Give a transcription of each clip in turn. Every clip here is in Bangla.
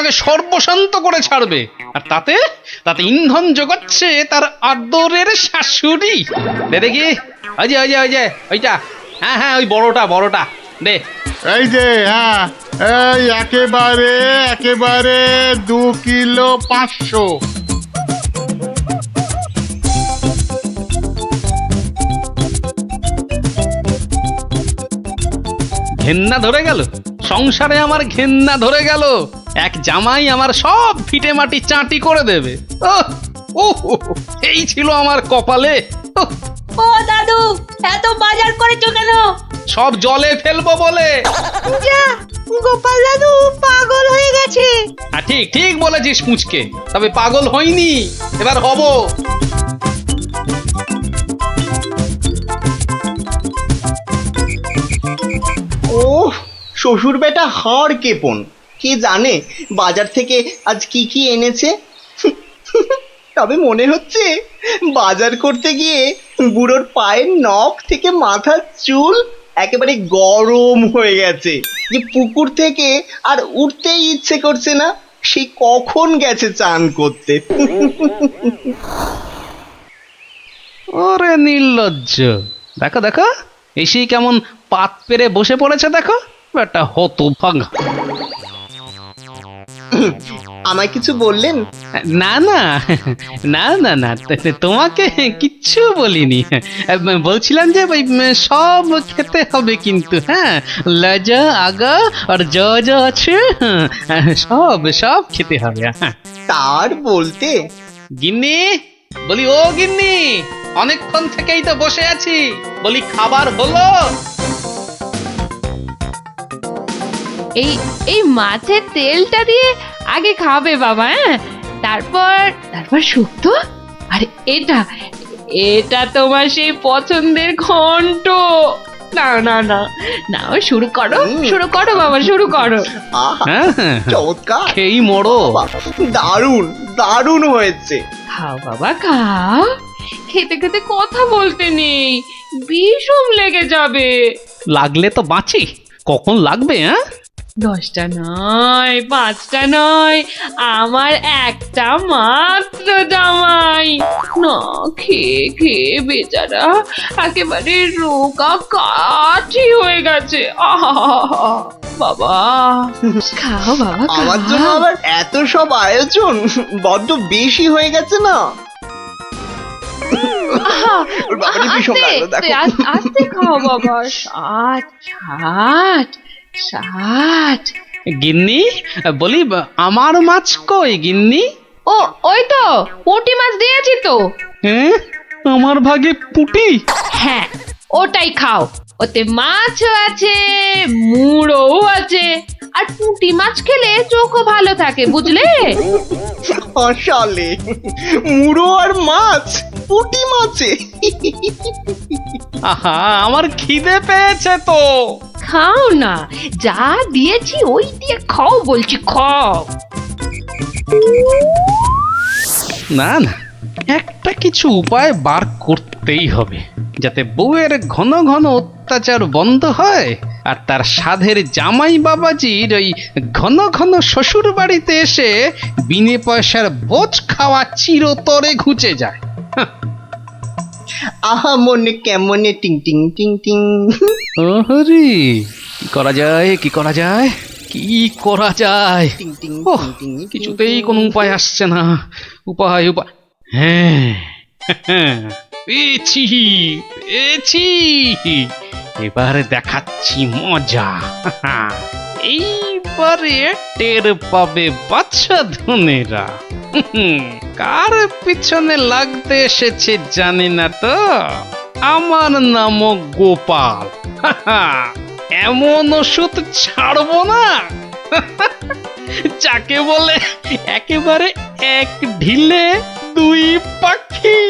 আমাকে সর্বশান্ত করে ছাড়বে। আর তাতে তাতে ইন্ধন জোগাচ্ছে তার আদরের শাশুড়ি। দে দেখি, ওই যে ওইটা, হ্যাঁ হ্যাঁ ওই বড়টা দে। এই যে, হ্যাঁ, এই একেবারে একেবারে 2 কিলো 500। ঘেন্না ধরে গেল, সংসারে আমার ঘেন্না ধরে গেল। এক জামাই আমার সব ফিটে মাটি চাটি করে দেবে। এই ছিল আমার কপালে। ও দাদু, এত বাজার করেছো কেন? সব জলে ফেলবো বলে। যা, গোপাল দাদু পাগল হয়ে গেছে। আর ঠিক ঠিক বলেছিস মুচকে, তবে পাগল হইনি, এবার হব। ও শ্বশুর বেটা হাড় কেপন, কে জানে বাজার থেকে আজ কি কি এনেছে। তবে মনে হচ্ছে বাজার করতে গিয়ে বুড়োর পায়ের নখ থেকে মাথার চুল একেবারে গরম হয়ে গেছে, যে পুকুর থেকে আর উঠতেই ইচ্ছে করছে না। সে কখন গেছে চান করতে। ওরে নির্লজ্জ, দেখো দেখো এসেই কেমন পাত পেরে বসে পড়েছে, দেখো বেটা হতভাগা। আমায় কিছু বললেন? না না না না না, তোমাকে কিচ্ছু বলিনি। বলছিলাম যে ওই সব খেতে হবে কিন্তু, হ্যাঁ, লজা আগা আর যা যা আছে সব সব খেতে হবে। হ্যাঁ তার বলতে গিন্নি, বলি ও গিন্নি, অনেকক্ষণ থেকেই তো বসে আছি, বলি খাবার হলো? এই এই মাছের তেলটা দিয়ে আগে খাবে বাবা, হ্যাঁ, তারপর তারপর শুক্তো। আর এটা এটা তোমার সেই পছন্দের ঘন্ট। না না না না, শুরু করো বাবা, শুরু করো। আহা, হ্যাঁ চমৎকার, খেই মরো। বাহ, দারুণ দারুণ হয়েছে। খাও বাবা খাও, খেতে খেতে কথা বলতে নেই, বিষম লেগে যাবে। লাগলে তো বাঁচি, কখন লাগবে? হ্যাঁ 10টা নয়, 5টা নয়, আমার একটা মাত্র জামাই। না খেয়ে খেয়ে বেচারা একেবারে রোগা কাঠি হয়ে গেছে। আহা বাবা, খাও বাবা খাও। আমার জন্য আবার এত সব আয়োজন বড্ড বেশি হয়ে গেছে না? আহা, ওর বাবারই ভীষণ লাগলো, দেখো। আস্তে খাও বাবা। 60 60। গিন্নি, বলি আমার মাছ কই গিন্নি? ও ওই তো পুঁটি মাছ দিয়েছি তো। হ্যাঁ, আমার ভাগে পুটি। হ্যাঁ ওটাই খাও, ওতে মাছও আছে, মুড়োও আছে। আর পুঁটি মাছ খেলে চোখও ভালো থাকে, বুঝলে? আসলে মুড়ো আর মাছ, পুঁটি মাছে। আহা, আমার খিদে পেয়েছে তো। খাও না, যা দিয়েছি ওই দিয়ে খাও বলছি, খাও। না না, একটা কিছু উপায় বার করতেই হবে, যাতে বউয়ের ঘন ঘন অত্যাচার বন্ধ হয়, আর তার সাধের জামাই বাবাজির ওই ঘন ঘন শ্বশুর বাড়িতে এসে বিনে পয়সার বোঝ খাওয়া চিরতরে ঘুচে যায়। আহা মনে কেমনে টিং টিং টিং টিং। হরি, কি করা যায়, কি করা যায়, কি করা যায়? টিং টিং ওহ, টিং টিং, কিছুতেই কোনো উপায় আসছে না। উপায় উপায়, হ্যাঁ পেয়েছি পেয়েছি, এবারে দেখাচ্ছি মজা। এইবারে টের পাবে বাচ্চা ধনেরা কার পিছনে লাগতে এসেছে জানি না তো। আমার নাম গোপাল। এমন ওষুধ ছাড়বো না যাকে বলে একেবারে এক ঢিলে 2 পাখি।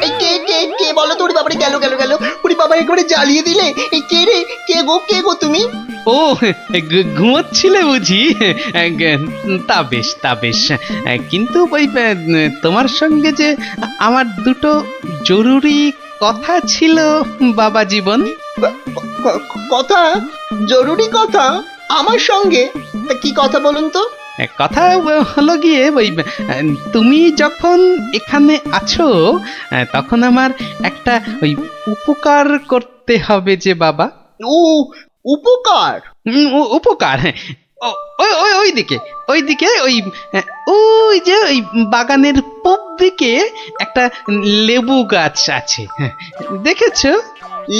এই কে কে কে বলো তো? ওরে বাবারে, গেল গেল গেল। ওরে বাবা, একবারে জ্বালিয়ে দিলে। এই কে রে? কে গো তুমি? ও, ঘুমোচ্ছিলে বুঝি? তা বেশ, তা বেশ। কিন্তু ওই তোমার সঙ্গে যে আমার দুটো জরুরি কথা ছিল বাবা জীবন। কথা? জরুরি কথা আমার সঙ্গে? তা কি কথা বলুন তো? কথা হলো গিয়ে ওই তুমি যখন এখানে আছো তখন আমার একটা ওই উপকার করতে হবে যে বাবা। ও, উপকার? উপকার, হ্যাঁ। ওইদিকে ওইদিকে ওই যে ওই বাগানের পূব দিকে একটা লেবু গাছ আছে, দেখেছো?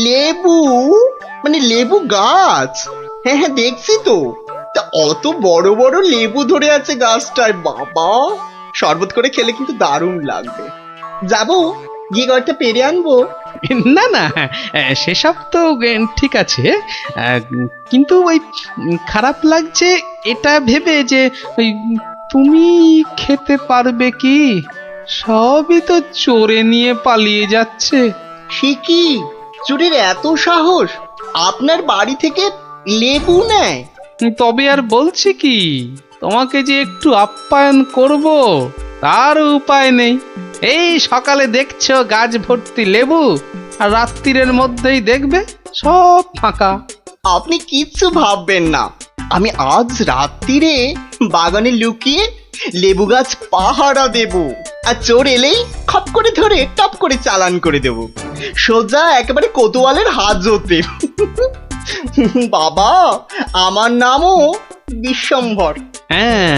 লেবু? মানে লেবু গাছ? হ্যাঁ হ্যাঁ, দেখছি তো। তা অত বড় বড় লেবু ধরে আছে গাছটায়, বাবা! শরবত করে খেলে কিন্তু দারুণ লাগবে। যাবো, গিয়ে কয়েকটা পেরে আনবো। না না, সেসব তো ঠিক আছে, কিন্তু ওই খারাপ লাগছে এটা ভেবে যে ওই তুমি খেতে পারবে কি? সবই তো চোরে নিয়ে পালিয়ে যাচ্ছে। সে কি? চোরের এত সাহস? আপনার বাড়ি থেকে লেবু নেয়? তবে আর বলছি কি, তোমাকে যে একটু আপ্যায়ন করব তার উপায় নেই। এই সকালে দেখছো গাছ ভর্তি লেবু, আর রাত্রিরের মধ্যেই দেখবে সব ফাঁকা। আপনি কিচ্ছু ভাববেন না, আমি আজ রাত্রিরে বাগানে লুকিয়ে লেবু গাছ পাহারা দেব, আর চোর এলেই খপ করে ধরে টপ করে চালান করে দেব, সোজা একেবারে কোতোয়ালের হাজতে। বাবা, আমার নামও বিশ্বম্ভর। হ্যাঁ,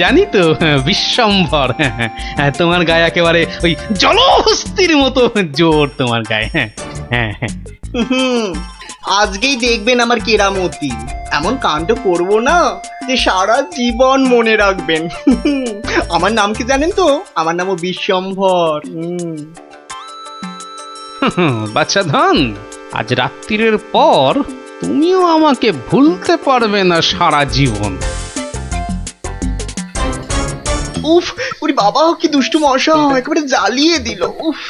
জানি তো বিশ্বম্ভর। তোমার গায়ে একেবারে ওই জলহস্তির মতো জোর তোমার গায়ে। হ্যাঁ হ্যাঁ। হুম, আজকেই দেখবেন আমার কেরামতি। এমন কাণ্ড করব না যে সারা জীবন মনে রাখবেন। আমার নাম কি জানেন তো? আমার নামও বিশ্বম্ভর। বাচ্চা ধন, আজ রাত্রিরের পর তুমিও আমাকে ভুলতে পারবে না সারা জীবন। উফ, ওরে বাবা, কি দুষ্টু মশা, একেবারে জ্বালিয়ে দিল। উফ,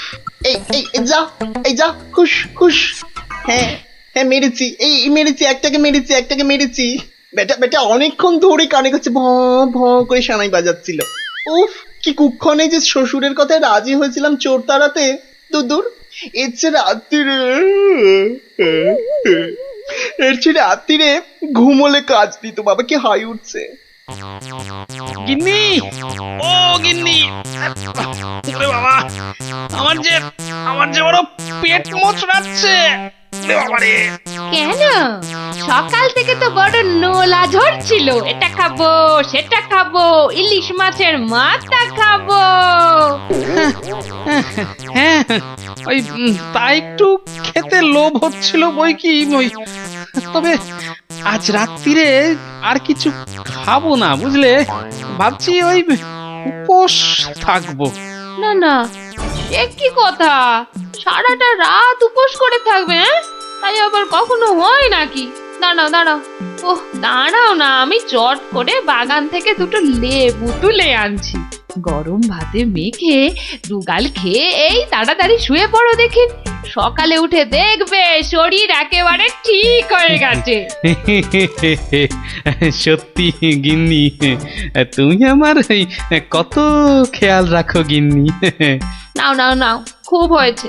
এই যা খুশ খুশ। হ্যাঁ হ্যাঁ, মেরেছি, মেরেছি, একটাকে মেরেছি। বেটা অনেকক্ষণ ধরে কানে কাছে ভ ভ করে সানাই বাজাচ্ছিল। উফ, কি কুক্ষণে যে শ্বশুরের কথায় রাজি হয়েছিলাম চোর তাড়াতে। দূর, এর চেয়ে রাত্রিরে ঘুমোলে কাজ দিত। বাবা, কি হাই উঠছে। গিন্নি, ও গিন্নি, ওরে বাবা, আমার যে বড় পেট মোচড়াচ্ছে। কেন? সকাল থেকে তো বড় নোলা ঝরছিল, এটা খাবো সেটা খাবো, ইলিশ মাছের মাথা খাবো। হ্যাঁ, ওই তা একটু খেতে লোভ হচ্ছিল বই কি, ওই তবে আজ রাত্রিরে আর কিছু খাবো না, বুঝলে? ভাবছি ওই উপোস থাকবো। না, সে কি কথা? সারাটা রাত উপোস করে থাকবে? তাই আবার কখনো হয় নাকি? দাঁড়াও, ওহ দাঁড়াও না, আমি চট করে বাগান থেকে দুটো লেবু তুলে আনছি। গরম ভাতে মেখে দুগাল খেয়ে এই তাড়াতাড়ি শুয়ে পড়ো দেখি। সকালে উঠে দেখবে শরীর একেবারে ঠিক হয়ে গেছে। সত্যি গিন্নি, তুমি আমার কত খেয়াল রাখো গিন্নি। নাও, খুব হয়েছে,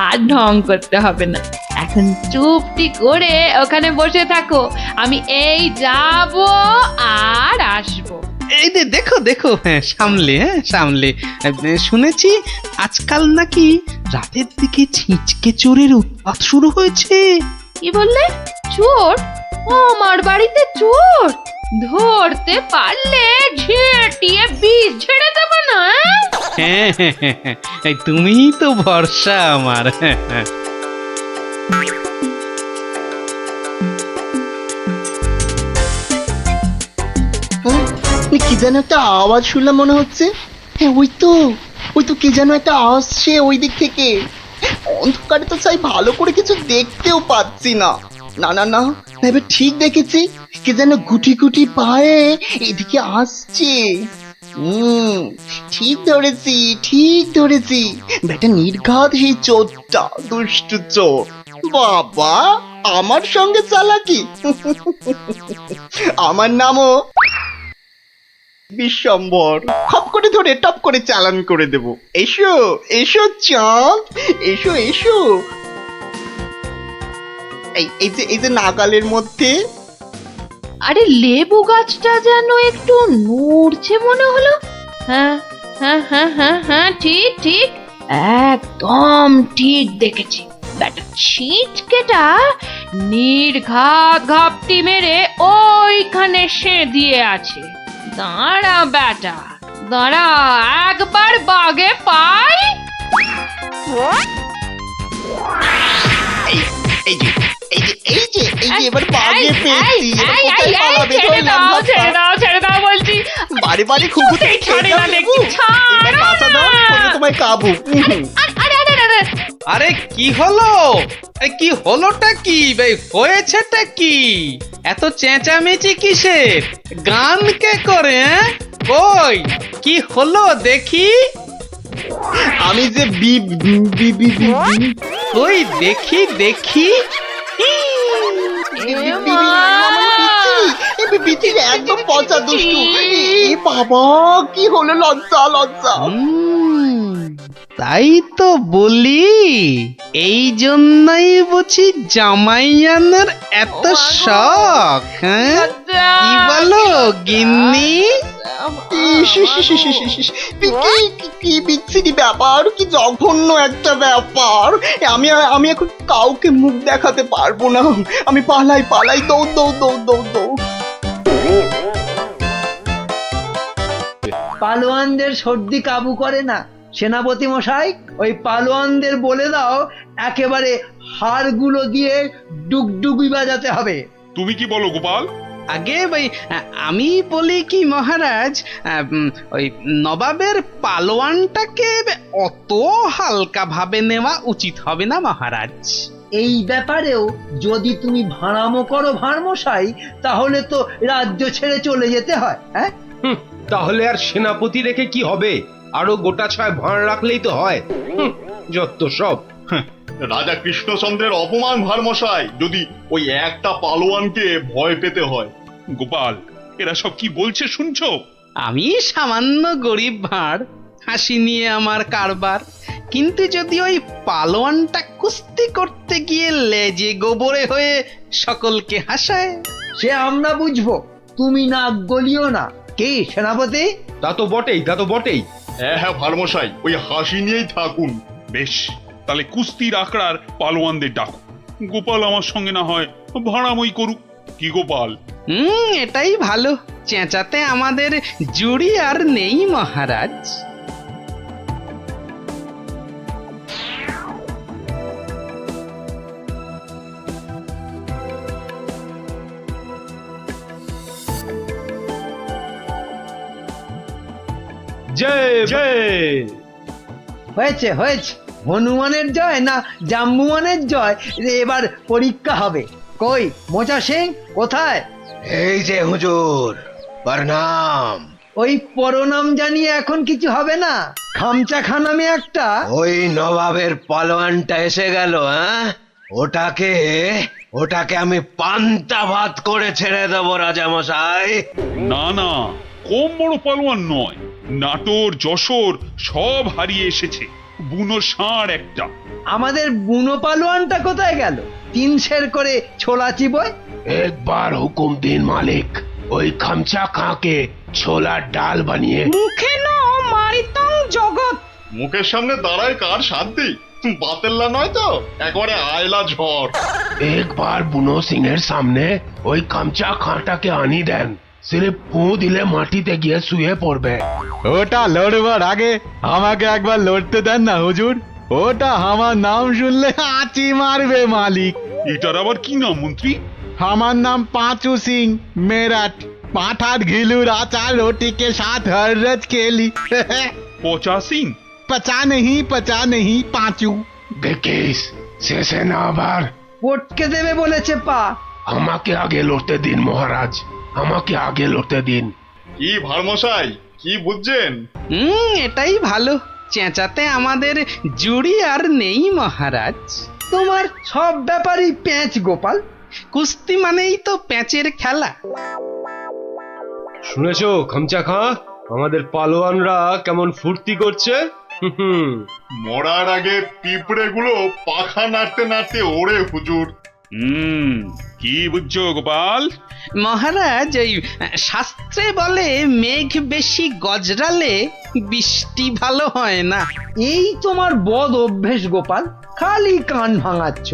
আর ঢং করতে হবে না। এখন চুপটি করে ওখানে বসে থাকো, আমি এই যাব আর আসবো। এই যে দেখো, সামলে। শুনেছি আজকাল নাকি রাতের দিকে ছিঁচকে চোরের উৎপাত শুরু হয়েছে। কি বললে? চোর? ও, আমার বাড়িতে চোর? ধরতে পারলে ঝেঁটিয়ে বিষ ছেড়ে দেবো না? হ্যাঁ, তুমিই তো ভরসা আমার। কি যেন একটা আওয়াজ শুনলাম মনে হচ্ছে। হ্যাঁ, ওই তো কি যেন একটা আসছে ওই দিক থেকে। অন্ধকারে তো চাই ভালো করে কিছু দেখতেও পাচ্ছি না। না, এবার ঠিক দেখেছি, কি যেন গুটি গুটি পায়ে এদিকে আসছে। ঠিক ধরেছি, ঠিক ধরেছি। বেটা নির্ঘাত সেই চোরটা, দুষ্টু চোর। বাবা, আমার সঙ্গে চালাকি। আমার নামও বিশ্বম্বর। খপ করে ধরে টপ করে চালান করে দেব। এসো এসো চাঁদ, এসো এসো। এই যে নাগালের মধ্যে। আরে লেবু গাছটা যেন একটু নড়ছে মনে হলো। হ্যাঁ হ্যাঁ হ্যাঁ হ্যাঁ হ্যাঁ, ঠিক ঠিক, একদম ঠিক দেখেছি। ব্যাটা ছিটকেটা নির্ঘাত ঘাপটি মেরে ওইখানে সে দিয়ে আছে। দাঁড়া ব্যাটা, দাঁড়া, একবার বাগে পাই। এই এই যে এই যে এই যে এই যে এবার বাগে এই, পেয়েছি। এবার এই, কোথায় এই, এই, পালাবে? ছেড়ে ধরলাম দাও, ধাপ্পা। ছেড়ে দাও, ছেড়ে দাও বলছি। বারে বারে খুকুতে ছাড়ে না দেখছি, ছাড়ো কাঁচা দাও, না। করে তোমায় কাবু। আরে আরে আরে আরে, আরে কি হলো? আরে কি হলোটা কি ভাই, হয়েছেটা কি? এত চেঁচামেচি কিসের? গান কে করে? কই কি হলো দেখি? আমি যে বি বি বি বি বি- কই দেখি দেখি। বিচিরি, একদম পচা দুষ্টু। এ বাবা, কি হলো? লজ্জা লজ্জা। তাই তো বলি, এই জন্যই বুঝি জামাইয়ানের এত শখ। হ্যাঁ কি বলো গিন্নি? ইস, ইস, ইস, ইস, ইস, ইস। কি বিচ্ছিরি ব্যাপার, কি জঘন্য একটা ব্যাপার। আমি এখন কাউকে মুখ দেখাতে পারবো না। আমি পালাই পালাই, দৌড় দৌড় দৌড় দৌড় দৌড়। পালোয়ানদের সর্দি কাবু করে না। সেনাপতি মশাই, ওই পালোয়ানদের বলে দাও একেবারে হাড়গুলো দিয়ে ডুগডুগি বাজাতে হবে। তুমি কি বলো গোপাল? আগে ভাই আমি বলি কি মহারাজ, ওই নবাবের পালোয়ানটাকে অত হালকা ভাবে নেওয়া উচিত হবে না মহারাজ। এই ব্যাপারেও যদি তুমি ভাঁড়ামো করো ভাঁড়মশাই, তাহলে তো রাজ্য ছেড়ে চলে যেতে হয়। হ্যাঁ, তাহলে আর সেনাপতি রেখে কি হবে? আরো গোটা ছয় ভাঁড় রাখলেই তো হয়। যত সব। রাজা কৃষ্ণচন্দ্রের অপমান ভারমশাই, যদি ওই একটা পালোয়ানকে ভয় পেতে হয়। গোপাল, এরা সব কি বলছে শুনছো? আমি সামান্য গরিব ভাঁড়, হাসি নিয়ে আমার কারবার, কিন্তু যদি ওই পালোয়ানটা কুস্তি করতে গিয়ে লেজে গোবরে হয়ে সকলকে হাসায়। সে আমরা বুঝবো, তুমি নাক গলিও না। কি সেনাপতি? তা তো বটেই, তা তো বটেই। হ্যাঁ হ্যাঁ ভারমশাই, ওই হাসি নিয়েই থাকুন। বেশ, তাহলে কুস্তির আখড়ার পালোয়ানদের ডাকো। গোপাল আমার সঙ্গে না হয় ভাড়ামই করুক। কি গোপাল? এটাই ভালো, চেঁচাতে আমাদের জুড়ি আর নেই মহারাজ। জয় জয়। হয়েছে হয়েছে, হনুমানের জয় না জাম্বুয়ানের জয়, এবার পরীক্ষা হবে। কই মোচা সিং কোথায়? এই যে হুজুর, প্রণাম। ওই পরনাম জানিয়ে এখন কিছু হবে না। খামচা খানামে একটা। ওই নবাবের পালোয়ানটা এসে গেল। হ্যাঁ, ওটাকে আমি পান্তা ভাত করে ছেড়ে দেবো রাজামশাই। না না, কম বড় পালোয়ান নয়। নাটোর যশোর সব হারিয়ে এসেছে, বুনো ষাঁড় একটা। আমাদের বুনো পালোয়ানটা কোথায় গেল? 3 সের করে ছোলা চিবয়। একবার হুকুম দিন মালিক, ওই খামচা খাঁকে ছোলার ডাল বানিয়ে। মুখে ন মারিতাম জগৎ। মুখের সামনে দাঁড়ায় কার শান্তি? বাতেল্লা নয় তো, একবারে আয়লা ঝড়। একবার বুনো সিং এর সামনে ওই খামচা খাঁটাকে আনি দেন, সিরিফ ফু দিলে মাটিতে গিয়ে শুয়ে পড়বে। ওটা লড়বার আগে আমাকে একবার লড়তে দেন না হুজুর। ওটা আমার নাম শুনলে আঁচি মারবে মালিক। এটার আবার কি নাম মন্ত্রী? আমার নাম পাঁচু সিং মেরাট। পাঠার ঘিলুর আচার रोटी के साथ हर रोज खेली। পচা সিং? पचा नहीं पांचू। দেখিস শেষে না আবার। পটকে দেবে বলেছে পা। আমাকে আগে লড়তে দিন মহারাজ, আমাকে আগে লড়তে দিন। কি ভারমশাই, কি বুঝছেন? এটাই ভালো, চেঁচাতে আমাদের জুড়ি আর নেই মহারাজ। তোমার সব ব্যাপারই প্যাঁচ গোপাল। কুস্তি মানেই তো প্যাঁচের খেলা। শুনেছো খামচা খাঁ, আমাদের পালোয়ানরা কেমন ফুর্তি করছে? মরার আগে পিঁপড়েগুলো পাখা নাড়তে নাড়তে ওড়ে হুজুর। কি বুঝছো গোপাল? মহারাজ, ওই শাস্ত্রে বলে মেঘ বেশি গজরালে বৃষ্টি ভালো হয় না। এই তোমার বদ অভ্যেস গোপাল, খালি কান ভাঙাচ্ছ।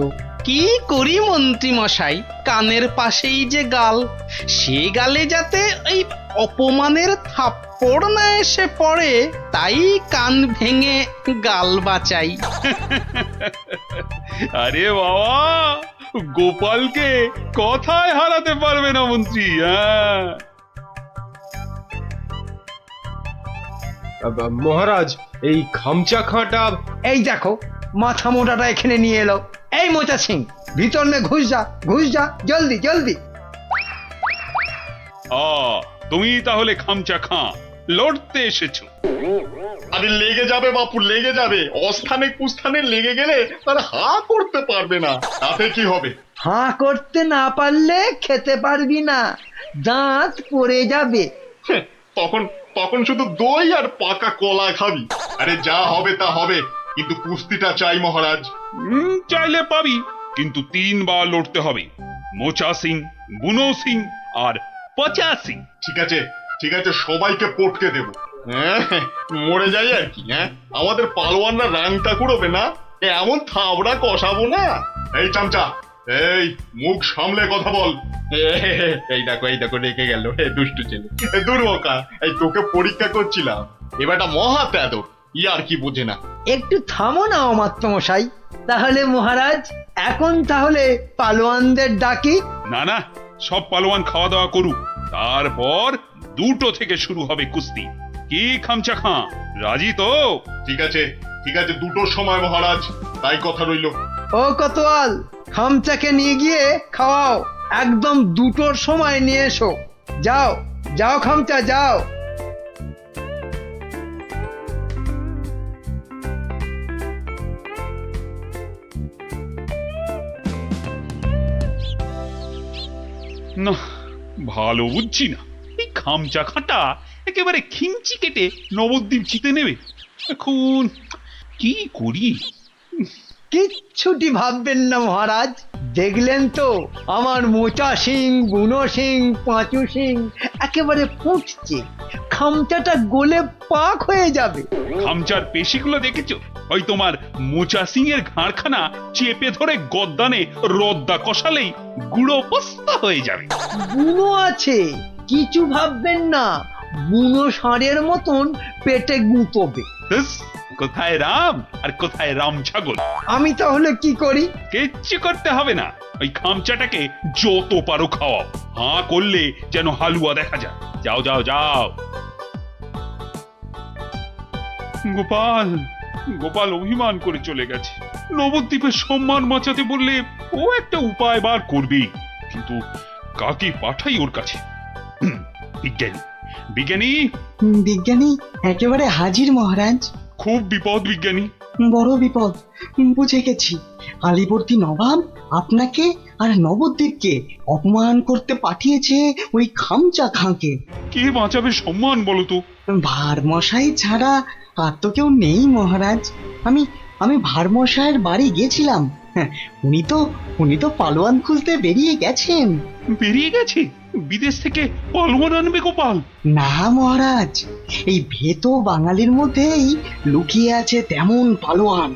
কি করি মন্ত্রী মশাই, কানের পাশেই যে গাল, সে গালে যাতে ওই অপমানের থাপ্পড় না এসে পড়ে, তাই কান ভেঙে গাল বাঁচাই। আরে বাবা, গোপালকে কথায় হারাতে পারবে না মন্ত্রী। হ্যাঁ, মহারাজ, এই খামচা খাঁটা এই দেখো, মাথা মোটাটা এখানে নিয়ে এলো। এই মোচা সিং, ভিতর নে, ঘুষ যা জলদি জলদি। তুমি তাহলে খামচা খাঁ লড়তে এসেছো? আরে লেগে যাবে বাপু, লেগে যাবে। অস্থানে কুস্থানে লেগে গেলে তারা হা করতে পারবে না, তাতে কি হবে? হাঁ করতে না পারলে খেতে পারবি না, দাঁত পড়ে যাবে। তখন তখন শুধু দই আর পাকা কলা খাবি। আরে যা হবে তা হবে, কিন্তু কুস্তিটা চাই মহারাজ। চাইলে পাবি, কিন্তু 3 বার লড়তে হবে। মোচা সিং, বুনো সিং আর পচা সিং। ঠিক আছে, ঠিক আছে, সবাইকে পটকে দেব। হ্যাঁ, মরে যাই আর কি। হ্যাঁ, আমাদের পালোয়ানরা রাংটা কুড়োবে না, এমন থাবড়া কষাবো না। এই চামচা, এই মুখ সামলে কথা বল। এই দেখো রেখে গেল, দুষ্টু ছেলে, দুর্মকা। এই তোকে পরীক্ষা করছিলাম, এবারটা মহা তেদো, আর কি বোঝে না। একটু থামো না অমাত্য মশাই। তাহলে মহারাজ, এখন তাহলে পালোয়ানদের ডাকি। না না, সব পালোয়ান খাওয়া দাওয়া করুক, তারপর 2টো থেকে শুরু হবে কুস্তি। কি খামচা খাঁ, রাজি তো? ঠিক আছে, ঠিক আছে, 2টোর সময় মহারাজ, তাই কথা রইল। ও কোতোয়াল, খামচাকে নিয়ে গিয়ে খাওয়াও, একদম 2টোর সময় নিয়ে এসো। যাও যাও খামচা, যাও। না, ভালো বুঝছি না। এই খামচা খাঁটা একেবারে খিঞ্চি কেটে নবদ্বীপ জিতে নেবে। এখন কি করি? কিচ্ছুটি ভাববেন না মহারাজ, দেখলেন তো আমার মোচা সিং, বুনো সিং, পাঁচু সিং একেবারে ফুটছে। খামচাটা গলে পাক হয়ে যাবে। খামচার পেশিগুলো দেখেছো? ওই তোমার মোচা সিং এর ঘাড়খানা চেপে ধরে গদ্দানে রদ্দা কষালেই গুঁড়ো পস্তা হয়ে যাবে। বুনো আছে, কিছু ভাববেন না, বুনো ষাঁড়ের মতন পেটে গুঁতোবে। ব্যাস, কোথায় রাম আর কোথায় রাম ছাগল। আমি তাহলে কি করি? কিচ্ছু করতে হবে না, ওই খামচাটাকে যত পারো খাওয়াও। হাঁ করলে যেন হালুয়া দেখা যায়। যাও যাও যাও। গোপাল, গোপাল অভিমান করে চলে গেছে। নবদ্বীপের সম্মান বাঁচাতে বললে ও একটা উপায় বার করবেই, কিন্তু কাকে পাঠাই ওর কাছে? বিজ্ঞানী, বিজ্ঞানী। বিজ্ঞানী একেবারে হাজির মহারাজ। খুব বিপদ বিজ্ঞানী, বড় বিপদ। বুঝে গেছি, আলিবর্দী নবাব আপনাকে আর নবদ্বীপকে অপমান করতে পাঠিয়েছে ওই খামচা খাঁকে। কে বাঁচাবে সম্মান বলো তো? ভারমশাই ছাড়া আর তো কেউ নেই মহারাজ। আমি ভারমশাইয়ের বাড়ি গেছিলাম। উনি তো পালোয়ান খুঁজতে বেরিয়ে গেছেন। বেরিয়ে গেছে? বিদেশ থেকে পালোয়ান আনবে গোপাল? না মহারাজ, এই ভেতো বাঙালির মধ্যেই লুকিয়ে আছে তেমন পালোয়ান।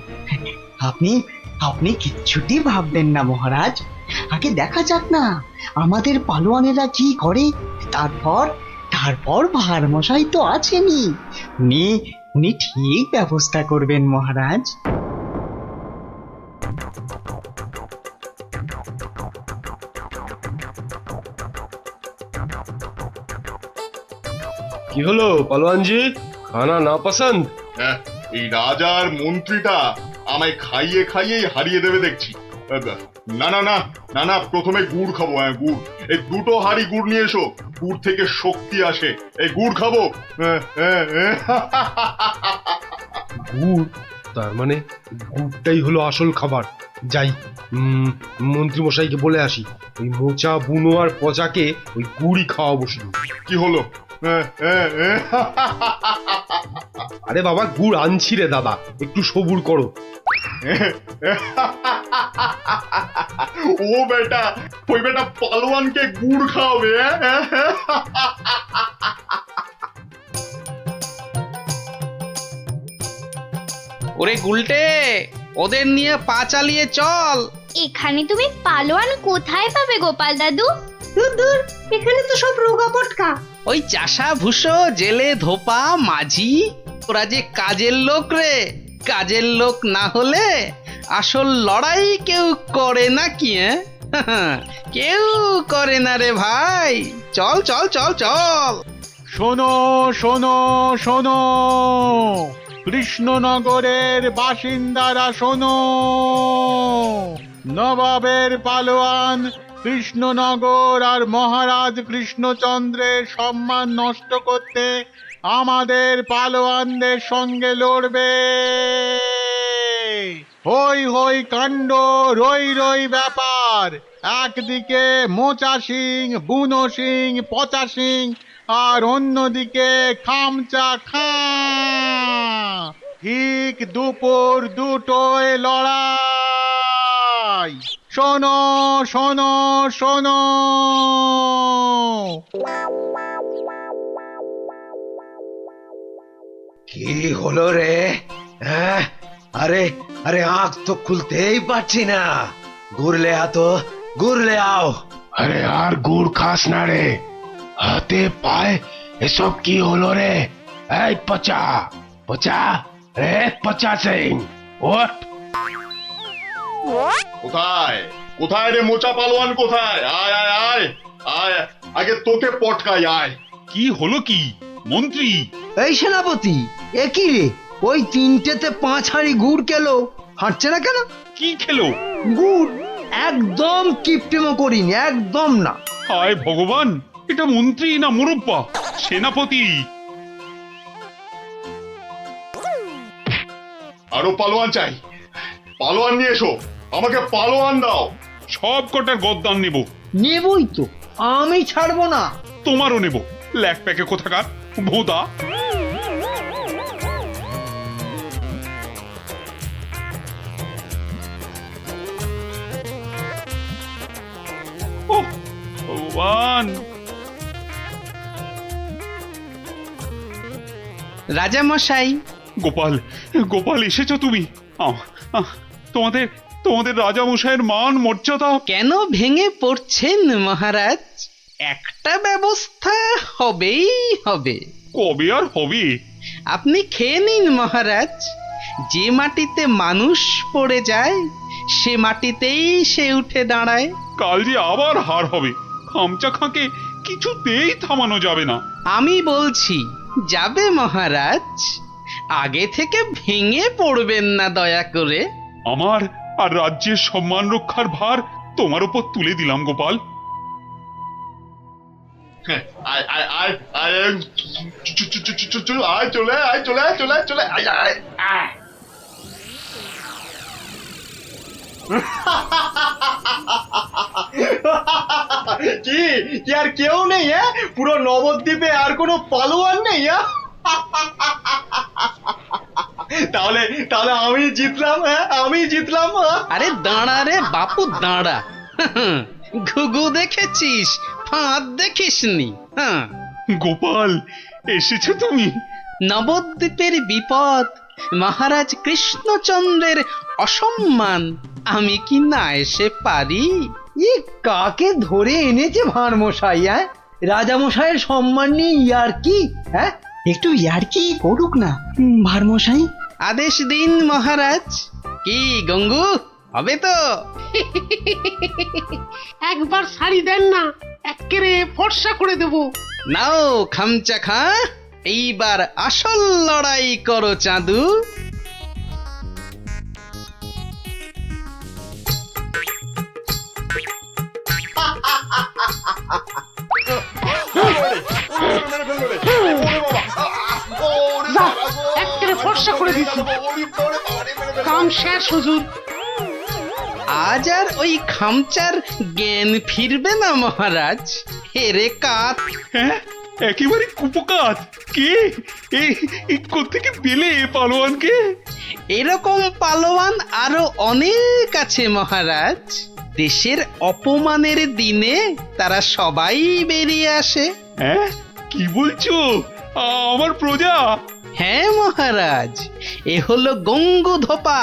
আপনি কিচ্ছুটি ভাববেন না মহারাজ, আগে দেখা যাক না আমাদের পালোয়ানেরা কি করে। তারপর ভারমশাই তো আছেনই, উনি ঠিক ব্যবস্থা করবেন মহারাজ। কি হলো পালোয়ানজি, খানা না পছন্দ? হ্যাঁ, এই রাজার মন্ত্রীটা আমায় খাইয়ে খাইয়েই হারিয়ে দেবে দেখছি। না না না, না না, প্রথমে গুড় খাবো। হ্যাঁ, গুড়। এই 2টো হাঁড়ি গুড় নিয়ে এসো। গুড় থেকে শক্তি আসে। এই গুড় খাবো। গুড়, তার মানে গুড়টাই হলো আসল খাবার। যাই, মন্ত্রী মশাইকে বলে আসি, ওই মোচা বুনো আর পচাকে ওই গুড়ই খাওয়াবো শুধু। কি হলো? আরে বাবা, গুড় আনছি রে দাদা, একটু সবুর করো। ও বেটা, ওই বেটা পালোয়ানকে গুড় খাওয়াবে। ওরে গুলটে, ওদের নিয়ে পা চালিয়ে চল। এখানে তুমি পালোয়ান কোথায় পাবে গোপাল দাদু? দূর, এখানে তো সব রোগা পটকা। ওই চাষা ভুষো, জেলে ধোপা, মাঝি, ওরা যে কাজের লোক রে। কাজের লোক না হলে আসল লড়াই কেউ করে না কি? কেউ করে না রে ভাই। চল চল চল চল। শোনো শোনো শোনো, কৃষ্ণনগরের বাসিন্দারা শোনো, নবাবের পালোয়ান কৃষ্ণনগর আর মহারাজ কৃষ্ণচন্দ্রের সম্মান নষ্ট করতে আমাদের পালোয়ানদের সঙ্গে লড়বে। হই হই কাণ্ড, রই রই ব্যাপার। একদিকে মোচা সিং, বুনো সিং, পচা সিং, আর অন্যদিকে খামচা খা। ঠিক দুপুর 2টোয় লড়াই। শোনো শোনো শোনো। কি হলো রে? হ্যাঁ, আরে আরে আঁখ তো খুলতেই পারছি না। ঘুরলে আতো, ঘুরলে আও। আরে আর গুড় খাস না রে, হাতে পায়ে এসব কি হলো রে? এই পচা পচা, রে পচা সিং, ওঠ। কোথায় কোথায় রে মোচা পালোয়ান? কোথায়? আয় আয় আয় আয়, আগে তোকে পটকাই, আয়। কি হলো কি মন্ত্রী? এই সেনাপতি, এ কি রে? ওই 3টেতে 5 হাঁড়ি গুড় খেলো, হাঁটছে না কেন? কি খেলো? গুড়। একদম কিপটেমো করিনি, একদম না। হায় ভগবান, এটা মন্ত্রী না মুরব্বা? সেনাপতি। আরো পালোয়ান চাই। পালোয়ান নিয়ে এসো, আমাকে পালোয়ান দাও। সব কটার গদ্দান নেব। নেবই তো, আমি ছাড়বো না। তোমারও নেব, ল্যাক প্যাকে কোথাকার ভোদা। ওহ ভগবান। রাজা মশাই। গোপাল, গোপাল এসেছো তুমি? তোমাদের তোমাদের রাজা মশাইয়ের মান মর্যাদা কেন ভেঙে পড়ছেন মহারাজ? একটা ব্যবস্থা হবেই হবে। কবে আর হবে? আপনি খেয়ে নিন মহারাজ। যে মাটিতে মানুষ পড়ে যায়, সে মাটিতেই সে উঠে দাঁড়ায়। কাল যে আবার হার হবে। খামচা খাঁকে কিছুতেই থামানো যাবে না। আমি বলছি যাবে মহারাজ। আগে থেকে ভেঙে পড়বেন না দয়া করে। আমার আর রাজ্যের সম্মান রক্ষার ভার তোমার উপর তুলে দিলাম গোপাল। আয় আয় আয় আয়, আয় চলে আয়, চলে আয়, চলে আয়, চলে আয় আয় আয়। কি কি আর কেউ নেই? হ্যাঁ, পুরো নবদ্বীপে আর কোনো পালোয়ান নেই? তাহলে তাহলে আমি জিতলাম। হ্যাঁ, আমি জিতলাম। আরে দাঁড়া রে বাপু, দাঁড়া। ঘুঘু দেখেছিস, ফাঁদ দেখিসনি। হ্যাঁ, গোপাল এসেছো তুমি? নবদ্বীপের বিপদ, মহারাজ কৃষ্ণচন্দ্রের অসম্মান, আমি কি না এসে পারি? ই কাকে ধরে এনেছে ভাঁড় মশাই? হ্যাঁ, রাজা মশাইয়ের সম্মান নিয়ে ইয়ার্কি? হ্যাঁ, একটু ইয়ার্কি করুক না ভারমশাই। আদেশ দিন মহারাজ। কি গঙ্গু, হবে তো? একবার শাড়ি দেন না, একেবারে ফর্সা করে দেবো। নাও খামচা খা, এইবার আসল লড়াই করো চাঁদু। কাম শেষ হুজুর। আজ আর ওই খামচার জ্ঞান ফিরবে না মহারাজ। হেরে কাত। হ্যাঁ, একেবারে কুপকাত। কে কোত্থেকে পেলে পালোয়ানকে? এরকম পালোয়ান আরো অনেক আছে মহারাজ। দেশের অপমানের দিনে তারা সবাই বেরিয়ে আসে। হ্যাঁ, কি বলছো? আমার প্রজা? হ্যাঁ মহারাজ, এ হলো গঙ্গু ধোপা।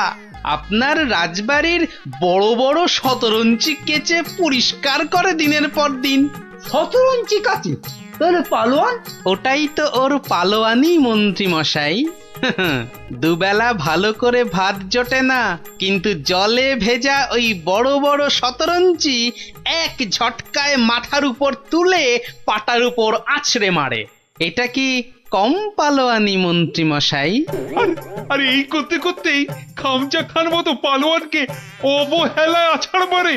আপনার রাজবাড়ির বড় বড় শতরঞ্চি কেচে পরিষ্কার করে দিনের পর দিন। 17 ইঞ্চি কাছে তাহলে পালোয়ান? ওটাই তো ওর পালোয়ানি মন্ত্রী মশাই। দুবেলা ভালো করে ভাত জোটে না, কিন্তু জলে ভেজা ওই বড় বড় শতরঞ্চি এক ঝটকায় মাথার উপর তুলে পাটার উপর আছড়ে মারে। এটা কি কম পালোয়ানি মন্ত্রী মশাই? আরে এই করতে করতেই খামচা খান মতো পালোয়ানকে অবহেলায় আছাড় মারে।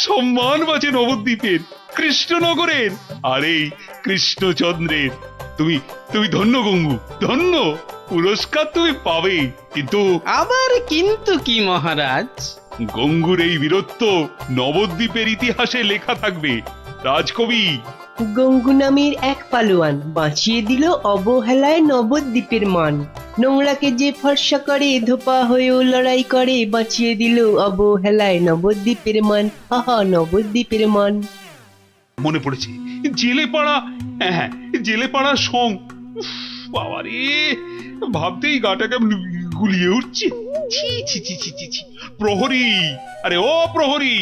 সম্মান বাঁচে নবদ্বীপের, কৃষ্ণনগরের, আর এই কৃষ্ণচন্দ্রের। তুমি তুমি ধন্য গঙ্গু, ধন্য। পুরস্কার তুমি পাবে, কিন্তু আবার কিন্তু কি মহারাজ? গঙ্গুর এই বীরত্ব নবদ্বীপের ইতিহাসে লেখা থাকবে। রাজকবি গঙ্গু নামের এক পালোয়ান বাঁচিয়ে দিল অবহেলায় নবদ্বীপের মান। নোংরাকে যে ফর্সা করে ধোপা হয়েও লড়াই করে, বাঁচিয়ে দিল অবহেলায় নবদ্বীপের মান। আহা, নবদ্বীপের মান। মনে পড়েছে, জেলে পাড়া। হ্যাঁ, জেলে পাড়ার সং। বাবারে, ভাবতেই গাটা কেমন গুলিয়ে উঠছে। ছি ছি ছি ছি ছি ছি। প্রহরী, আরে ও প্রহরী।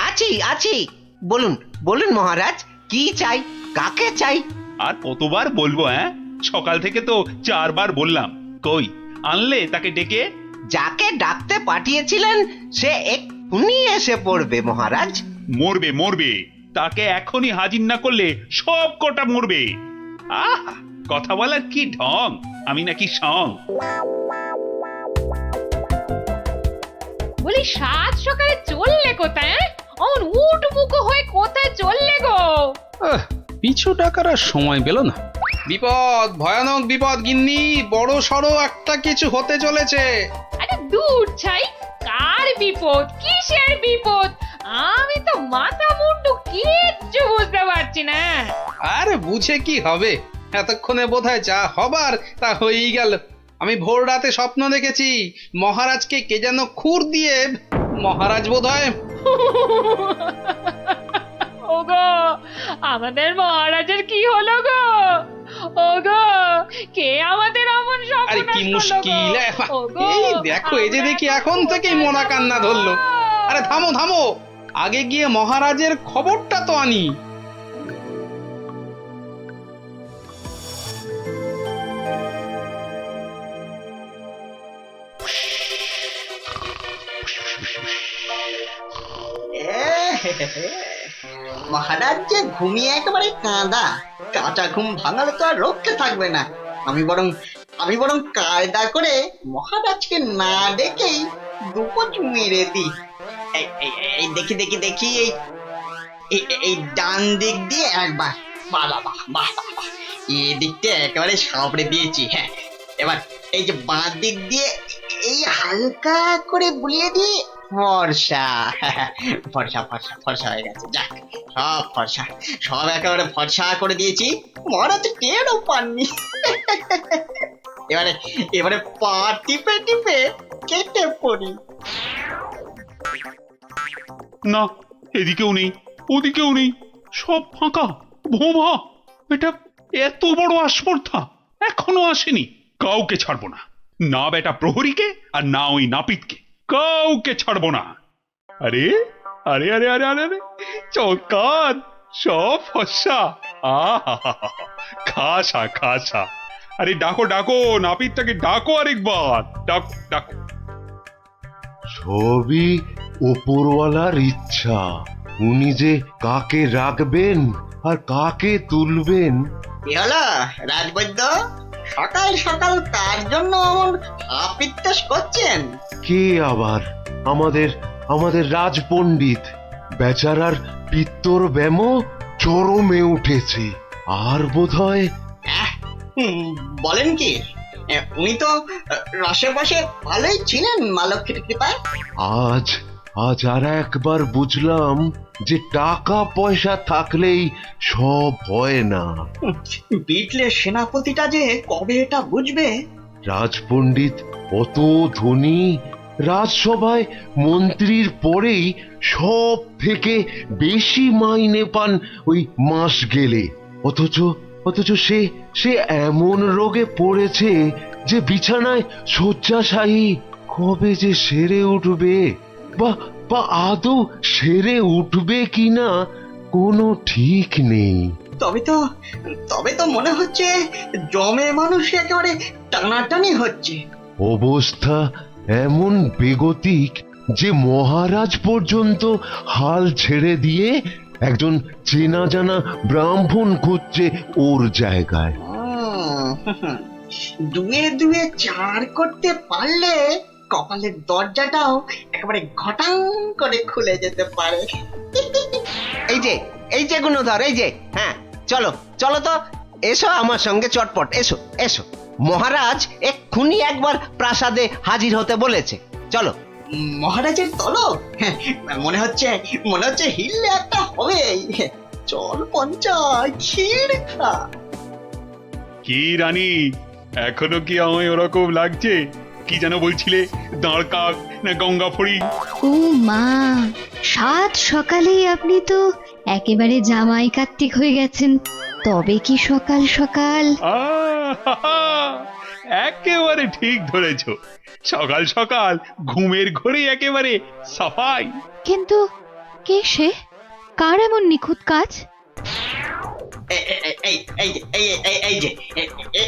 আছি আছি, বলুন বলুন মহারাজ, কি চাই, কাকে চাই? আর কতবার বলবো? হ্যাঁ, সকাল থেকে তো 4 বার বললাম। কই আনলে তাকে ডেকে? যাকে ডাকতে পাঠিয়েছিলেন সে এক্ষুনি এসে পড়বে মহারাজ। মরবে মরবে, তাকে এখনই হাজির না করলে সব কটা মরবে। আহ, কথা বলার কি ঢং, আমি নাকি সং। বলি, সাত সকালে চললে কোথায়? অমন উঠ বুকো হয়ে কোথায় চললে গো? পিছু টাকার আর সময় পেল না। বিপদ, ভয়ানক বিপদ গিন্নি, বড় সড়ো একটা কিছু হতে চলেছে। আরে দূর ছাই, কার বিপদ, কিসের বিপদ? আমি তো মাথা মুন্ডু কিচ্ছু বুঝতে পারছি না। আরে বুঝে কি হবে, এতক্ষণে বোধহয় যা হবার তা হয়েই গেল। আমি ভোর রাতে স্বপ্ন দেখেছি মহারাজকে কে যেন খুর দিয়ে, মহারাজ বোধহয়। ওগো, আমাদের মহারাজের কি হলো গো? ওগো, কে আমাদের অমন স্বপ্ন? আরে কি মুশকিল! এই দেখো, এই যে দেখি এখন থেকেই মরা কান্না ধরলো। আরে থামো থামো, আগে গিয়ে মহারাজের খবরটা তো আনি। মহারাজ যে ঘুমিয়ে একেবারে কাঁদা, কাঁচা ঘুম ভাঙালে তো আর রক্ষে থাকবে না। আমি বরং কায়দা করে মহারাজকে না ডেকেই দুপোচ মেরে দিই। এই দেখি দেখি দেখি, এই ডান দিক দিয়ে একবার, বাহ বাহ বাহ বাহ বাহ, এই দিকটা একেবারে সাবড়ে দিয়েছি। হ্যাঁ, এবার এই যে বাঁ দিক দিয়ে এই হালকা করে বুলিয়ে দিই। ফর্সা ফর্সা ফর্সা ফর্সা হয়ে গেছে। যাক, সব ফর্সা, সব একেবারে ফর্সা করে দিয়েছি। মহারাজ টেরও পাননি। এবারে পা টিপে টিপে কেটে পড়ি। না, এদিকেও নেই, ওদিকেও নেই, সব ফাঁকা ভোমা। এটা এত বড় আস্পর্ধা এখনো আসেনি। কাউকে ছাড়বো না, না বেটা প্রহরীকে আর না ওই নাপিতকে, কাউকে ছাড়বো না। আরে আরে আরে আরে আরে আরে, চমৎকার, সব ফর্সা। আহা, খাসা খাসা। আরে ডাকো ডাকো, নাপিতটাকে ডাকো আরেকবার, ডাকো ডাকো। সবই ওপরওয়ালার ইচ্ছা। উনি যে কাকে রাখবেন আর কাকে তুলবেন। কি হলো রাজবৈদ্য, সকাল সকাল কার জন্য এমন আপিত্তাস করছেন? কে আবার? আমাদের রাজপণ্ডিত বেচারার পিত্তর ব্যামো চরমে উঠেছে। আর বোধহয় বলেন কি? উনি তো আশেপাশে ভালোই ছিলেন মা লক্ষ্মীর কৃপায়। আজ আজ আর একবার বুঝলাম যে টাকা পয়সা থাকলেই সব হয় না। বিটলের সেনাপতিটা যে কবে এটা বুঝবে। রাজপণ্ডিত অত ধনী, রাজসভায় মন্ত্রীর পরেই সব থেকে বেশি মাইনে পান ওই মাস গেলে, অথচ অথচ সে সে এমন রোগে পড়েছে যে বিছানায় শয্যাশায়ী। কবে যে সেরে উঠবে বা বা আদৌ সেরে উঠবে কিনা কোনো ঠিক নেই। তবে তো মনে হচ্ছে জমে মানুষ একেবারে টানাটানি হচ্ছে। অবস্থা এমন বেগতিক যে মহারাজ পর্যন্ত হাল ছেড়ে দিয়ে একজন চেনা জানা ব্রাহ্মণ খুঁজছে ওর জায়গায়। দুয়ে দুয়ে চার করতে পারলে কপালের দরজাটাও একেবারে ঘটাং করে খুলে যেতে পারে। এই যে গুণধর, এই যে, হ্যাঁ, চলো চলো তো, এসো আমার সঙ্গে চটপট, এসো এসো। মহারাজ এক্ষুনি একবার প্রাসাদে হাজির হতে বলেছে, চলো। মহারাজের তলব মনে হচ্ছে হিললে একটা হবে। চল পঞ্চায় ক্ষীর খা। কি রানী, এখনো কি আমায় ওরকম লাগছে? কি যেন বলছিলে, দাঁড় কাক না গঙ্গা ফড়ি? ও মা, সাত সকালেই আপনি তো একেবারে জামাই কার্তিক হয়ে গেছেন। তবে কি সকাল সকাল। একেবারে ঠিক ধরেছ, সকাল সকাল ঘুমের ঘরে একেবারে সাফাই। কিন্তু কে সে? কার এমন নিখুঁত কাজ?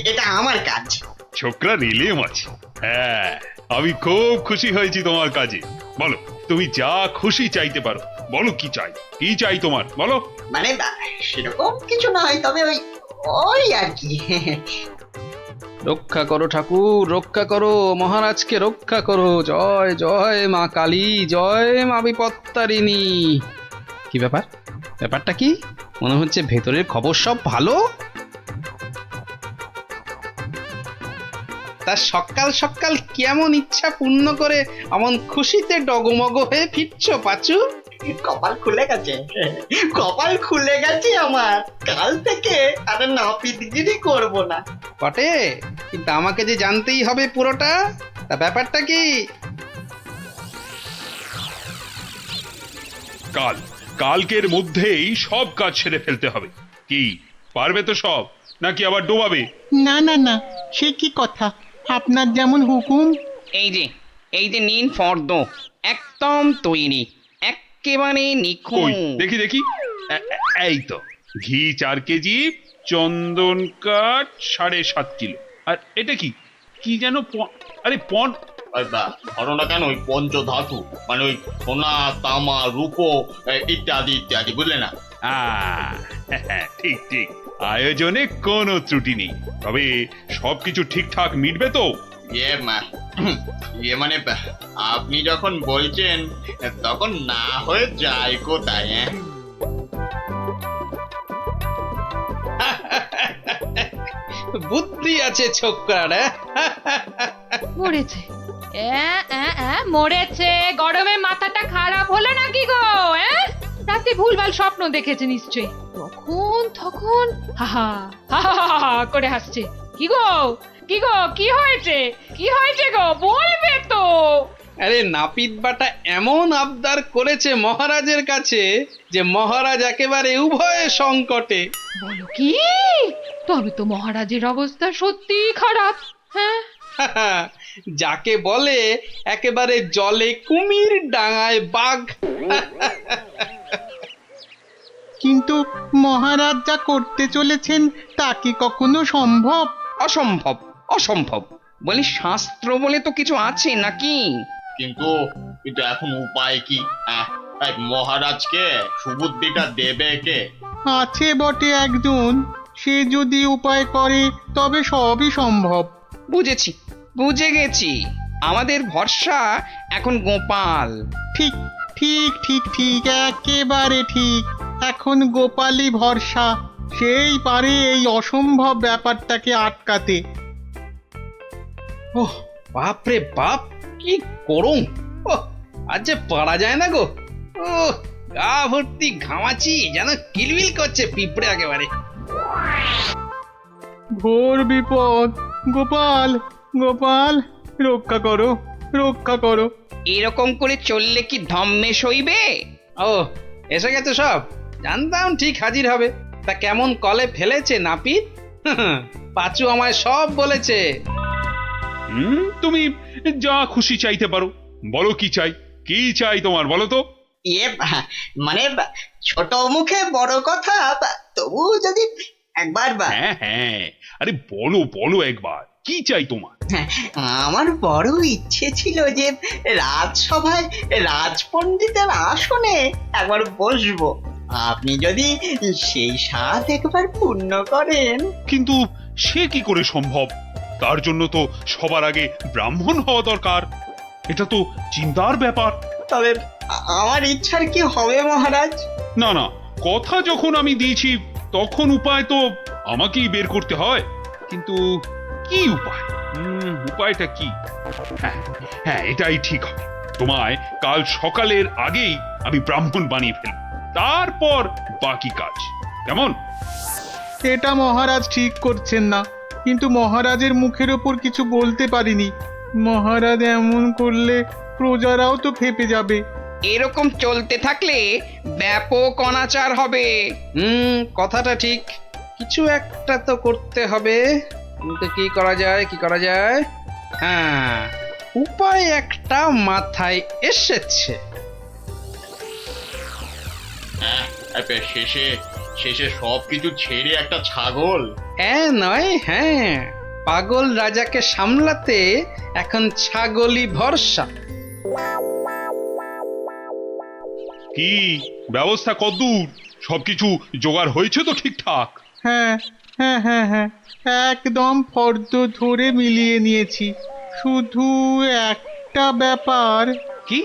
এটা আমার কাজ। ছোকরা রেলে মাছ। হ্যাঁ, আমি খুব খুশি হয়েছি তোমার কাজে। বলো, তুমি যা খুশি চাইতে পারো। বলো কি চাই, কি চাই তোমার, বলো। মানে সেরকম কিছু নয়, তবে ওই আর কি। রক্ষা করো ঠাকুর, রক্ষা করো, মহারাজকে রক্ষা করো। জয় জয় মা কালী, জয় মা বিপত্তারিণী। কি ব্যাপারটা কি? মনে হচ্ছে ভেতরের খবর সব ভালো। তা সকাল সকাল কেমন ইচ্ছা পূর্ণ করে এমন খুশিতে ডগমগ হয়ে ফিরছো পাচু? কপাল খুলে গেছে আমার। কাল থেকে আর নাপিতগিরি করব না। বটে, কিন্তু আমাকে যে জানতেই হবে পুরোটা। তা ব্যাপারটা কি? কালকের মধ্যেই সব কাজ সেরে ফেলতে হবে। কি পারবে তো সব, নাকি আবার ডোবাবে? না না না, সে কি কথা, আপনার যেমন হুকুম। এই যে নিন ফর্দ, একদম তৈরি, একেবারে নিখুঁত। দেখি এই তো ঘি 4 কেজি, চন্দন কাঠ 7.5 কিলো। আর এটা কি যেন আরে ঘটনা কেন ওই পঞ্চধাতু, মানে ওই সোনা তামা রূপো ইত্যাদি ইত্যাদি, বুঝলে না? ঠিক, আয়োজনে কোনো ত্রুটি নেই। তবে সবকিছু ঠিকঠাক মিটবে তো? মানে আপনি যখন বলছেন তখন না হয়ে যায় কোথায়? বুদ্ধি আছে ছোকরার। মরেছে, মরেছে। গরমে মাথাটা খারাপ হলো নাকি গো? রাতে ভুলভাল স্বপ্ন দেখেছে নিশ্চয়ই। তখন হা করে হাসছে। কি গো কি হয়েছে গো, বলবে তো? আরে নাপিত বাটা এমন আবদার করেছে মহারাজের কাছে যে মহারাজ একেবারে উভয় সংকটে। বলো কি? তবে তো মহারাজের অবস্থা সত্যি খারাপ। হ্যাঁ, যাকে বলে একেবারে জলে কুমির, ডাঙায় বাঘ। কিন্তু মহারাজ যা করতে চলেছেন তা কি কখনো সম্ভব? অসম্ভব বলি, শাস্ত্র বলে তো কিছু আছে নাকি? কিন্তু এখন উপায় কি? মহারাজকে সুবুদ্ধিটা দেবে কে? আছে বটে একজন, সে যদি উপায় করে তবে সবই সম্ভব। বুঝে গেছি। আমাদের ভরসা এখন গোপাল। ঠিক, একেবারে ঠিক। এখন গোপালই ভরসা। সেই পারে এই অসম্ভব ব্যাপারটাকে আটকাতে। ওহ বাপরে বাপ, কি গরম! ও আজ যে পারা যায় না গো। ও গা ভর্তি ঘামাচি, যেন কিলবিল করছে পিঁপড়ে একেবারে। ঘোর বিপদ। গোপাল, গোপাল, রক্ষা করো, রক্ষা করো। এরকম করে চললে কি ধম্মে সইবে? ও এসে গেছে সব, জানতাম ঠিক হাজির হবে। তা কেমন কলে ফেলেছে নাপিত? পাঁচু আমায় সব বলেছে। তুমি যা খুশি চাইতে পারো। বলো কি চাই, কি চাই তোমার, বলো তো। মানে ছোট মুখে বড় কথা, তবু যদি একবার হ্যাঁ হ্যাঁ, আরে বলো বলো একবার, কি চাই তোমার? আমার বড় ইচ্ছে ছিল যে রাজসভায় রাজপণ্ডিতের আসনে একবার বসবো। আপনি যদি সেই স্বাদ একবার পূর্ণ করেন। কিন্তু সে কি করে সম্ভব? তার জন্য তো সবার আগে ব্রাহ্মণ হওয়া দরকার। এটা তো চিন্তার ব্যাপার। তবে আমার ইচ্ছার কি হবে মহারাজ? না না, কথা যখন আমি দিয়েছি তখন উপায় তো আমাকেই বের করতে হয়। কিন্তু কি উপায়? উপায়টা কি? হ্যাঁ হ্যাঁ, এটাই ঠিক হবে। তোমায় কাল সকালের আগেই আমি ব্রাহ্মণ বানিয়ে ফেলব, তারপর বাকি কাজ। কেমন? এটা মহারাজ ঠিক করছেন না, কিন্তু মহারাজের মুখের ওপর কিছু বলতে পারিনি। মহারাজ এমন করলে প্রজারাও তো ফেপে যাবে। এরকম চলতে থাকলে ব্যাপক অনাচার হবে। কথাটা ঠিক, কিছু একটা তো করতে হবে। কিন্তু কি করা যায়, কি করা যায়? হ্যাঁ, উপায় একটা মাথায় এসেছে। শেষে শেষে সবকিছু ছেড়ে একটা ছাগল। হ্যাঁ নয়, হ্যাঁ, পাগল রাজাকে সামলাতে এখন ছাগলই ভরসা। কি ব্যবস্থা কদ্দূর? সবকিছু জোগাড় হয়েছে তো ঠিকঠাক? হ্যাঁ হ্যাঁ হ্যাঁ হ্যাঁ, একদম ফর্দ ধরে মিলিয়ে নিয়েছি। শুধু একটা ব্যাপার। কি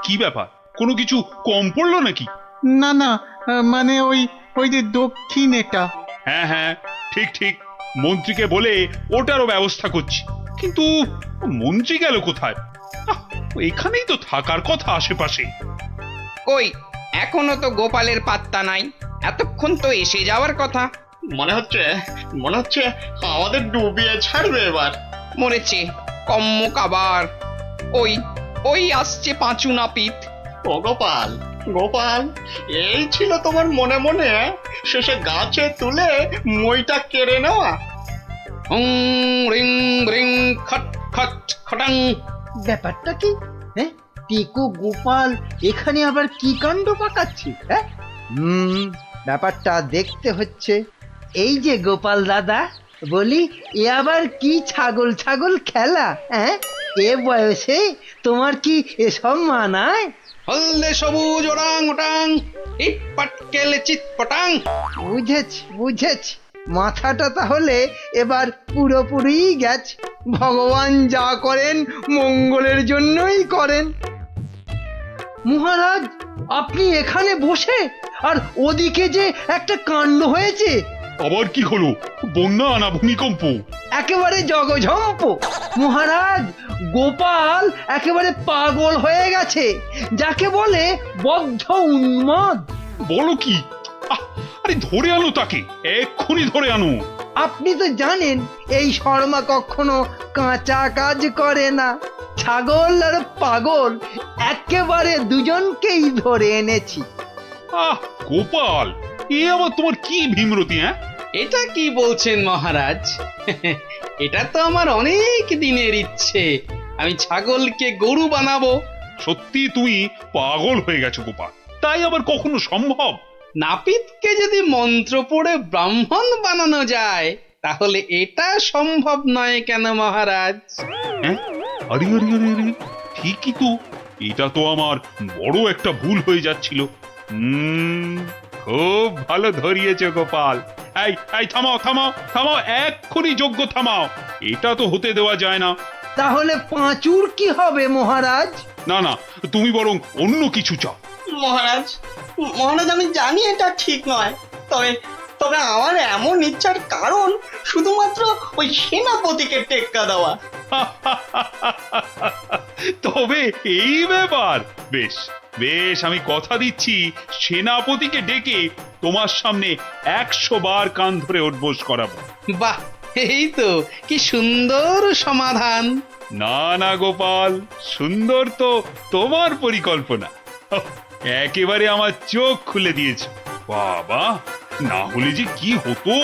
কি ব্যাপার? কোনো কিছু কম পড়লো নাকি? না না, মানে ওই যে দক্ষিণ এটা। হ্যাঁ হ্যাঁ, ঠিক ঠিক, মন্ত্রীকে বলে ওটারও ব্যবস্থা করছি। কিন্তু মন্ত্রী গেল কোথায়? এখানেই তো থাকার কথা আশেপাশে। কই, এখনো তো গোপালের পাত্তা নাই। এতক্ষণ তো এসে যাওয়ার কথা। মনে হচ্ছে আমাদের ডুবিয়ে ছাড়বে এবার। মরেছে কম্মক আবার। ওই ওই আসছে পাঁচু নাপিত। ও গোপাল, গোপাল, এই ছিল তোমার মনে মনে শেষে গাছে তুলে মইটা কেড়ে নেওয়া? রিং রিং খট খট খটাং। ব্যাপারটা কি? হ্যাঁ, টিকু গোপাল এখানে আবার কি কাণ্ড পাকাচ্ছি? হ্যাঁ, ব্যাপারটা দেখতে হচ্ছে। এই যে গোপাল দাদা, বলি এ আবার কি ছাগল ছাগল খেলা? হ্যাঁ, এ বয়সে তোমার কি এসব মানায়? হলদে সবুজ ওরাং ওটাং, ইট পাটকেল চিত পটাং। বুঝেছি বুঝেছি, মাথাটা তাহলে এবার পুরোপুরি গেছে। ভগবান যা করেন মঙ্গলের জন্যই করেন। মহারাজ, আপনি এখানে বসে, আর ওদিকে যে একটা কাণ্ড হয়েছে। আবার কি হলো? বন্যা না ভূমিকম্প? একেবারে জগঝম্প। মহারাজ, গোপাল একেবারে পাগল হয়ে গেছে, যাকে বলে বদ্ধ উন্মাদ। বলো কি? আরে ধরে আনো তাকে, এক্ষুনি ধরে আনো। আপনি তো জানেন এই শর্মা কখনো কাঁচা কাজ করে না। ছাগল আর পাগল একেবারে দুজনকেই ধরে এনেছি। গোপাল, এ আবার তোমার কি ভীমরতি? হ্যাঁ, এটা কি বলছেন মহারাজ? এটা তো আমার অনেক দিনের ইচ্ছে, আমি ছাগলকে গরু বানাবো। সত্যি তুমি পাগল হয়ে গেছো গোপাল, তাই আবার কখনো সম্ভব? নাপিতকে যদি মন্ত্র পড়ে ব্রাহ্মণ বানানো যায়, তাহলে এটা সম্ভব নয় কেন মহারাজ? হ্যাঁ, আরে আরে আরে আরে, ঠিকই তো। এটা তো আমার বড় একটা ভুল হয়ে যাচ্ছিল। খুব ভালো ধরিয়েছো গোপাল। এই এই, থামাও থামাও থামাও, এক্ষুনি যজ্ঞ থামাও। এটা তো হতে দেওয়া যায় না। তাহলে পাঁচুর কি হবে মহারাজ? না না, তুমি বরং অন্য কিছু চাও। মহারাজ, মহারাজ, আমি জানি এটা ঠিক নয়, তবে আমার এমন ইচ্ছার কারণ শুধুমাত্র ওই সেনাপতিকে টেক্কা দেওয়া। তবে এই ব্যাপার, বেশ বেশ, আমি কথা দিচ্ছি সেনাপতিকে ডেকে তোমার সামনে 100 বার কান ধরে উঠবোস করাবো। বাহ, এই তো কি সুন্দর সমাধান। না না গোপাল, সুন্দর তো তোমার পরিকল্পনা। একেবারে আমার চোখ খুলে দিয়েছ। বাবা, না হলে যে কি হতো।